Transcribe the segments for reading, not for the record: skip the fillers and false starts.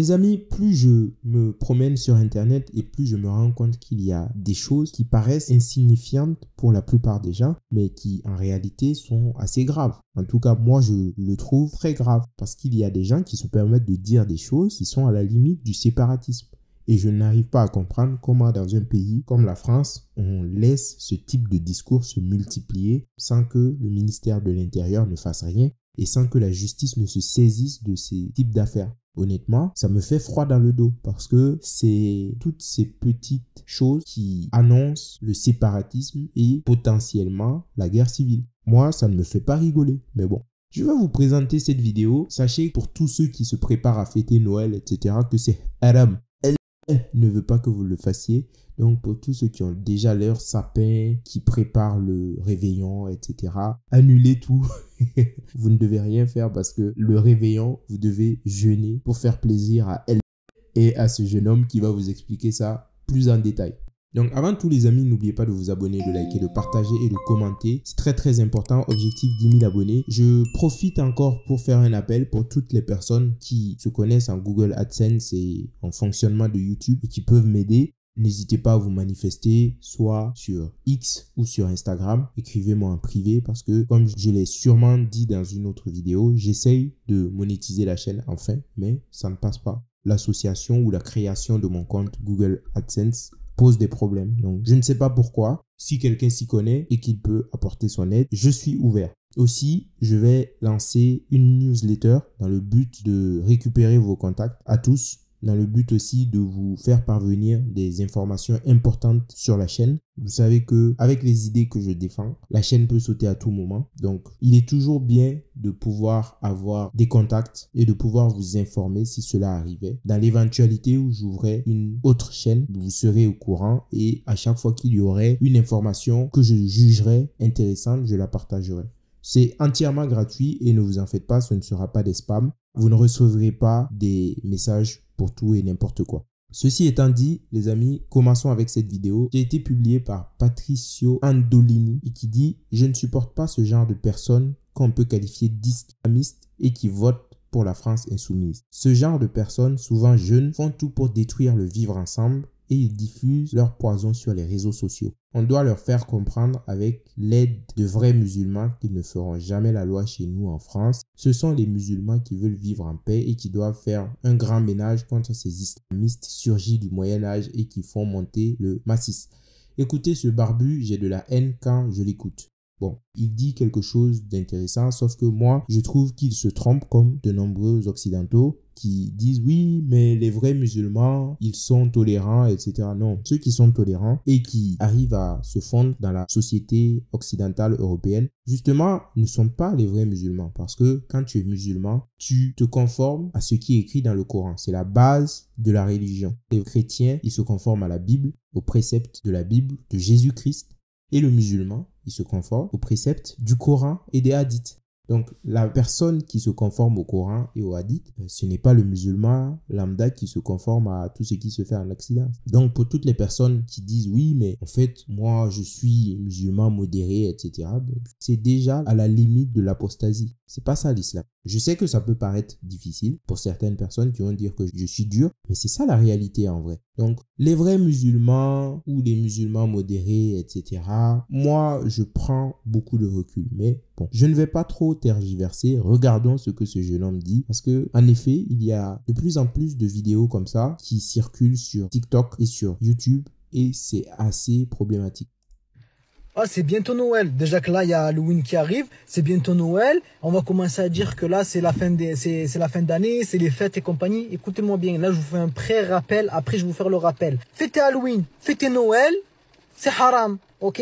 Les amis, plus je me promène sur Internet et plus je me rends compte qu'il y a des choses qui paraissent insignifiantes pour la plupart des gens, mais qui en réalité sont assez graves. En tout cas, moi, je le trouve très grave parce qu'il y a des gens qui se permettent de dire des choses qui sont à la limite du séparatisme. Et je n'arrive pas à comprendre comment dans un pays comme la France, on laisse ce type de discours se multiplier sans que le ministère de l'Intérieur ne fasse rien et sans que la justice ne se saisisse de ces types d'affaires. Honnêtement, ça me fait froid dans le dos parce que c'est toutes ces petites choses qui annoncent le séparatisme et potentiellement la guerre civile. Moi, ça ne me fait pas rigoler, mais bon. Je vais vous présenter cette vidéo. Sachez pour tous ceux qui se préparent à fêter Noël, etc., que c'est haram. Elle ne veut pas que vous le fassiez. Donc, pour tous ceux qui ont déjà leur sapin, qui préparent le réveillon, etc., annulez tout. Vous ne devez rien faire parce que le réveillon, vous devez jeûner pour faire plaisir à elle et à ce jeune homme qui va vous expliquer ça plus en détail. Donc, avant tout, les amis, n'oubliez pas de vous abonner, de liker, de partager et de commenter. C'est très, très important. Objectif 10 000 abonnés. Je profite encore pour faire un appel pour toutes les personnes qui se connaissent en Google AdSense et en fonctionnement de YouTube et qui peuvent m'aider. N'hésitez pas à vous manifester, soit sur X ou sur Instagram. Écrivez-moi en privé parce que, comme je l'ai sûrement dit dans une autre vidéo, j'essaye de monétiser la chaîne enfin, mais ça ne passe pas. L'association ou la création de mon compte Google AdSense pose des problèmes. Donc, je ne sais pas pourquoi. Si quelqu'un s'y connaît et qu'il peut apporter son aide, je suis ouvert. Aussi, je vais lancer une newsletter dans le but de récupérer vos contacts à tous, dans le but aussi de vous faire parvenir des informations importantes sur la chaîne. Vous savez que avec les idées que je défends, la chaîne peut sauter à tout moment. Donc, il est toujours bien de pouvoir avoir des contacts et de pouvoir vous informer si cela arrivait. Dans l'éventualité où j'ouvrais une autre chaîne, vous serez au courant et à chaque fois qu'il y aurait une information que je jugerais intéressante, je la partagerai. C'est entièrement gratuit et ne vous en faites pas, ce ne sera pas des spams. Vous ne recevrez pas des messages pour tout et n'importe quoi. Ceci étant dit, les amis, commençons avec cette vidéo qui a été publiée par Patricio Andolini et qui dit « Je ne supporte pas ce genre de personnes qu'on peut qualifier d'islamistes et qui votent pour la France insoumise. Ce genre de personnes, souvent jeunes, font tout pour détruire le vivre ensemble et ils diffusent leur poison sur les réseaux sociaux. On doit leur faire comprendre avec l'aide de vrais musulmans qu'ils ne feront jamais la loi chez nous en France. Ce sont les musulmans qui veulent vivre en paix et qui doivent faire un grand ménage contre ces islamistes surgis du Moyen-Âge et qui font monter le massif. Écoutez ce barbu, j'ai de la haine quand je l'écoute. » Bon, il dit quelque chose d'intéressant, sauf que moi, je trouve qu'il se trompe comme de nombreux occidentaux qui disent oui, mais les vrais musulmans, ils sont tolérants, etc. Non, ceux qui sont tolérants et qui arrivent à se fondre dans la société occidentale européenne, justement, ne sont pas les vrais musulmans. Parce que quand tu es musulman, tu te conformes à ce qui est écrit dans le Coran. C'est la base de la religion. Les chrétiens, ils se conforment à la Bible, aux préceptes de la Bible, de Jésus-Christ. Et le musulman, il se conforme aux préceptes du Coran et des hadiths. Donc, la personne qui se conforme au Coran et aux hadiths, ce n'est pas le musulman lambda qui se conforme à tout ce qui se fait en Occident. Donc, pour toutes les personnes qui disent oui, mais en fait, moi, je suis musulman modéré, etc., c'est déjà à la limite de l'apostasie. C'est pas ça l'islam. Je sais que ça peut paraître difficile pour certaines personnes qui vont dire que je suis dur, mais c'est ça la réalité en vrai. Donc, les vrais musulmans ou les musulmans modérés, etc., moi, je prends beaucoup de recul. Mais bon, je ne vais pas trop tergiverser. Regardons ce que ce jeune homme dit. Parce que, en effet, il y a de plus en plus de vidéos comme ça qui circulent sur TikTok et sur YouTube et c'est assez problématique. Ah, c'est bientôt Noël. Déjà que là, il y a Halloween qui arrive. C'est bientôt Noël. On va commencer à dire que là, c'est la fin d'année, c'est les fêtes et compagnie. Écoutez-moi bien. Là, je vous fais un pré-rappel. Après, je vais vous faire le rappel. Fêtez Halloween, fêtez Noël. C'est haram, ok?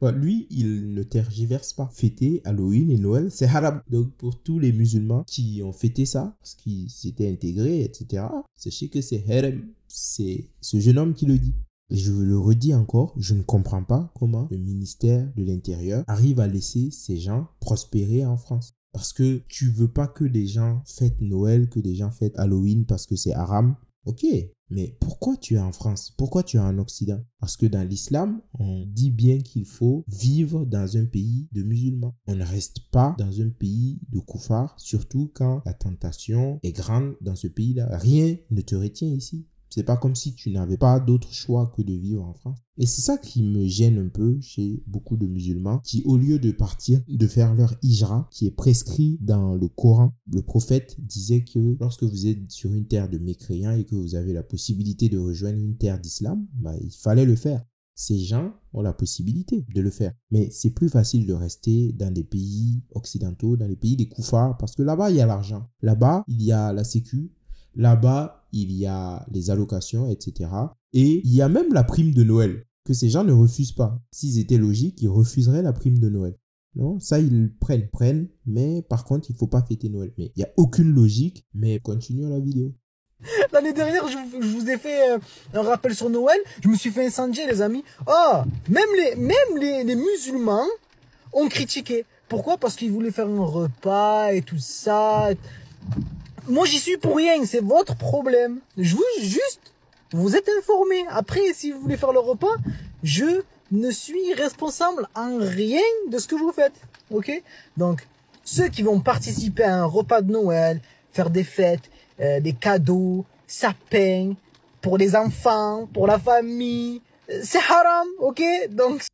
Bon, lui, il ne tergiverse pas. Fêter Halloween et Noël, c'est haram. Donc, pour tous les musulmans qui ont fêté ça, parce qu'ils s'étaient intégrés, etc., sachez que c'est haram. C'est ce jeune homme qui le dit. Et je le redis encore, je ne comprends pas comment le ministère de l'Intérieur arrive à laisser ces gens prospérer en France. Parce que tu veux pas que des gens fêtent Noël, que des gens fêtent Halloween parce que c'est haram. Ok, Mais pourquoi tu es en France? Pourquoi tu es en Occident? Parce que dans l'islam, on dit bien qu'il faut vivre dans un pays de musulmans. On ne reste pas dans un pays de koufars, surtout quand la tentation est grande dans ce pays-là. Rien ne te retient ici. C'est pas comme si tu n'avais pas d'autre choix que de vivre en France. Et c'est ça qui me gêne un peu chez beaucoup de musulmans qui, au lieu de partir, de faire leur hijra, qui est prescrit dans le Coran, le prophète disait que lorsque vous êtes sur une terre de mécréants et que vous avez la possibilité de rejoindre une terre d'islam, il fallait le faire. Ces gens ont la possibilité de le faire. Mais c'est plus facile de rester dans des pays occidentaux, dans les pays des koufars, parce que là-bas, il y a l'argent. Là-bas, il y a la sécu. Là-bas, il y a les allocations, etc. Et il y a même la prime de Noël, que ces gens ne refusent pas. S'ils étaient logiques, ils refuseraient la prime de Noël. Non, ça, ils prennent, mais par contre, il ne faut pas fêter Noël. Mais il n'y a aucune logique, mais continuons la vidéo. L'année dernière, je vous ai fait un rappel sur Noël. Je me suis fait incendier, les amis. Oh, même les musulmans ont critiqué. Pourquoi? Parce qu'ils voulaient faire un repas et tout ça. Moi, j'y suis pour rien. C'est votre problème. Vous êtes informés. Après, si vous voulez faire le repas, je ne suis responsable en rien de ce que vous faites. Ok? Donc, ceux qui vont participer à un repas de Noël, faire des fêtes, des cadeaux, sapins, pour les enfants, pour la famille. C'est haram, ok? Donc...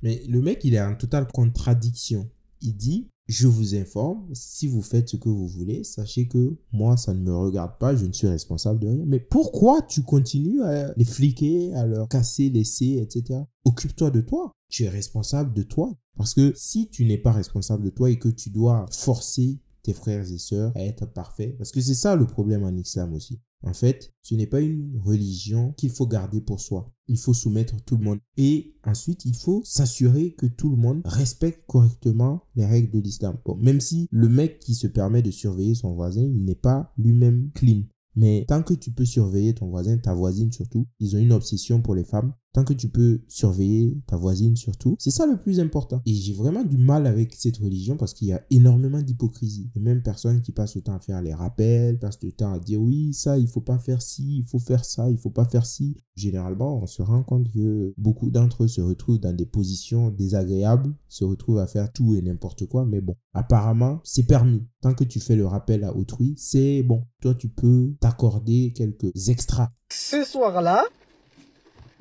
Mais le mec, il est en totale contradiction. Il dit, je vous informe, si vous faites ce que vous voulez, sachez que moi, ça ne me regarde pas, je ne suis responsable de rien. Mais pourquoi tu continues à les fliquer, à leur casser, laisser, etc. Occupe-toi de toi. Tu es responsable de toi. Parce que si tu n'es pas responsable de toi et que tu dois forcer tes frères et sœurs à être parfaits. Parce que c'est ça le problème en islam aussi. En fait, ce n'est pas une religion qu'il faut garder pour soi. Il faut soumettre tout le monde. Et ensuite, il faut s'assurer que tout le monde respecte correctement les règles de l'islam. Bon, même si le mec qui se permet de surveiller son voisin, il n'est pas lui-même clean. Mais tant que tu peux surveiller ton voisin, ta voisine surtout, ils ont une obsession pour les femmes. Tant que tu peux surveiller ta voisine surtout, c'est ça le plus important. Et j'ai vraiment du mal avec cette religion parce qu'il y a énormément d'hypocrisie. Et même personnes qui passent le temps à faire les rappels, passent le temps à dire oui, ça, il faut pas faire ci, il faut faire ça, il faut pas faire ci. Généralement, on se rend compte que beaucoup d'entre eux se retrouvent dans des positions désagréables, se retrouvent à faire tout et n'importe quoi. Mais bon, apparemment, c'est permis. Tant que tu fais le rappel à autrui, c'est bon. Toi, tu peux t'accorder quelques extras. Ce soir-là,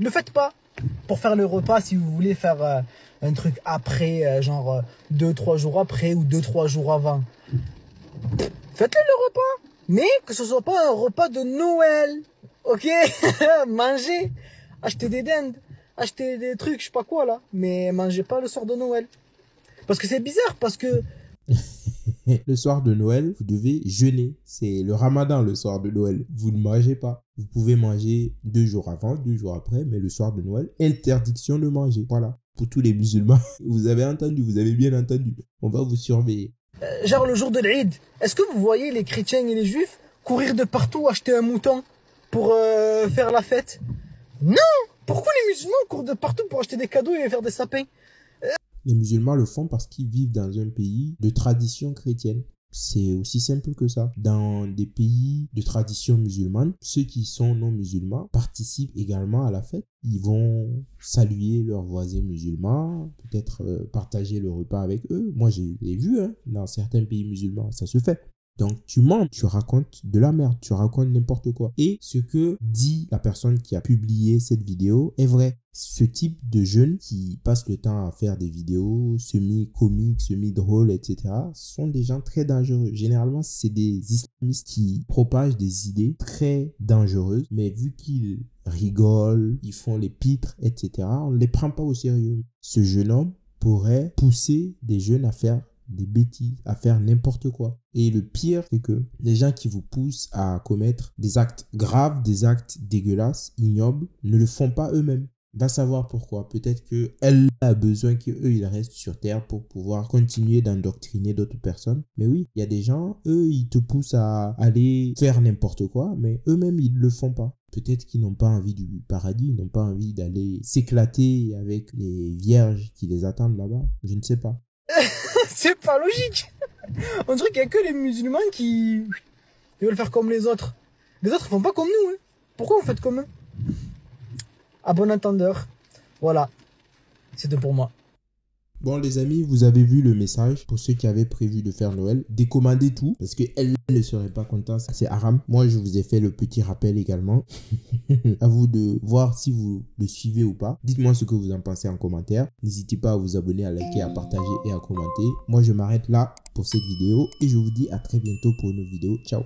ne faites pas. Pour faire le repas, si vous voulez faire un truc après, genre 2-3 jours après ou 2-3 jours avant, faites-le le repas. Mais que ce soit pas un repas de Noël. Ok? Mangez. Achetez des dindes. Achetez des trucs, je sais pas quoi là. Mais mangez pas le soir de Noël. Parce que c'est bizarre, parce que... Le soir de Noël, vous devez jeûner. C'est le ramadan le soir de Noël. Vous ne mangez pas. Vous pouvez manger 2 jours avant, 2 jours après, mais le soir de Noël, interdiction de manger. Voilà. Pour tous les musulmans, vous avez entendu, vous avez bien entendu. On va vous surveiller. Genre le jour de l'Eid, est-ce que vous voyez les chrétiens et les juifs courir de partout acheter un mouton pour faire la fête? Non! Pourquoi les musulmans courent de partout pour acheter des cadeaux et faire des sapins? Les musulmans le font parce qu'ils vivent dans un pays de tradition chrétienne. C'est aussi simple que ça. Dans des pays de tradition musulmane, ceux qui sont non musulmans participent également à la fête. Ils vont saluer leurs voisins musulmans, peut-être partager le repas avec eux. Moi, je l'ai vu dans certains pays musulmans, ça se fait. Donc, tu mens, tu racontes de la merde, tu racontes n'importe quoi. Et ce que dit la personne qui a publié cette vidéo est vrai. Ce type de jeunes qui passent le temps à faire des vidéos semi-comiques, semi-drôles, etc. sont des gens très dangereux. Généralement, c'est des islamistes qui propagent des idées très dangereuses. Mais vu qu'ils rigolent, ils font les pitres, etc., on ne les prend pas au sérieux. Ce jeune homme pourrait pousser des jeunes à faire des bêtises, à faire n'importe quoi. Et le pire, c'est que les gens qui vous poussent à commettre des actes graves, des actes dégueulasses, ignobles, ne le font pas eux-mêmes. Va savoir pourquoi. Peut-être qu'elle a besoin qu'eux, ils restent sur Terre pour pouvoir continuer d'endoctriner d'autres personnes. Mais oui, il y a des gens, eux, ils te poussent à aller faire n'importe quoi, mais eux-mêmes, ils ne le font pas. Peut-être qu'ils n'ont pas envie du paradis, ils n'ont pas envie d'aller s'éclater avec les vierges qui les attendent là-bas. Je ne sais pas. C'est pas logique. On dirait qu'il y a que les musulmans qui veulent faire comme les autres. Les autres font pas comme nous. Pourquoi vous faites comme eux? À bon entendeur. Voilà. C'est tout pour moi. Bon les amis, vous avez vu le message. Pour ceux qui avaient prévu de faire Noël, décommandez tout parce qu'elle ne serait pas contente. C'est haram. Moi je vous ai fait le petit rappel également. À vous de voir si vous le suivez ou pas. Dites-moi ce que vous en pensez en commentaire. N'hésitez pas à vous abonner, à liker, à partager et à commenter. Moi je m'arrête là pour cette vidéo et je vous dis à très bientôt pour une autre vidéo. Ciao.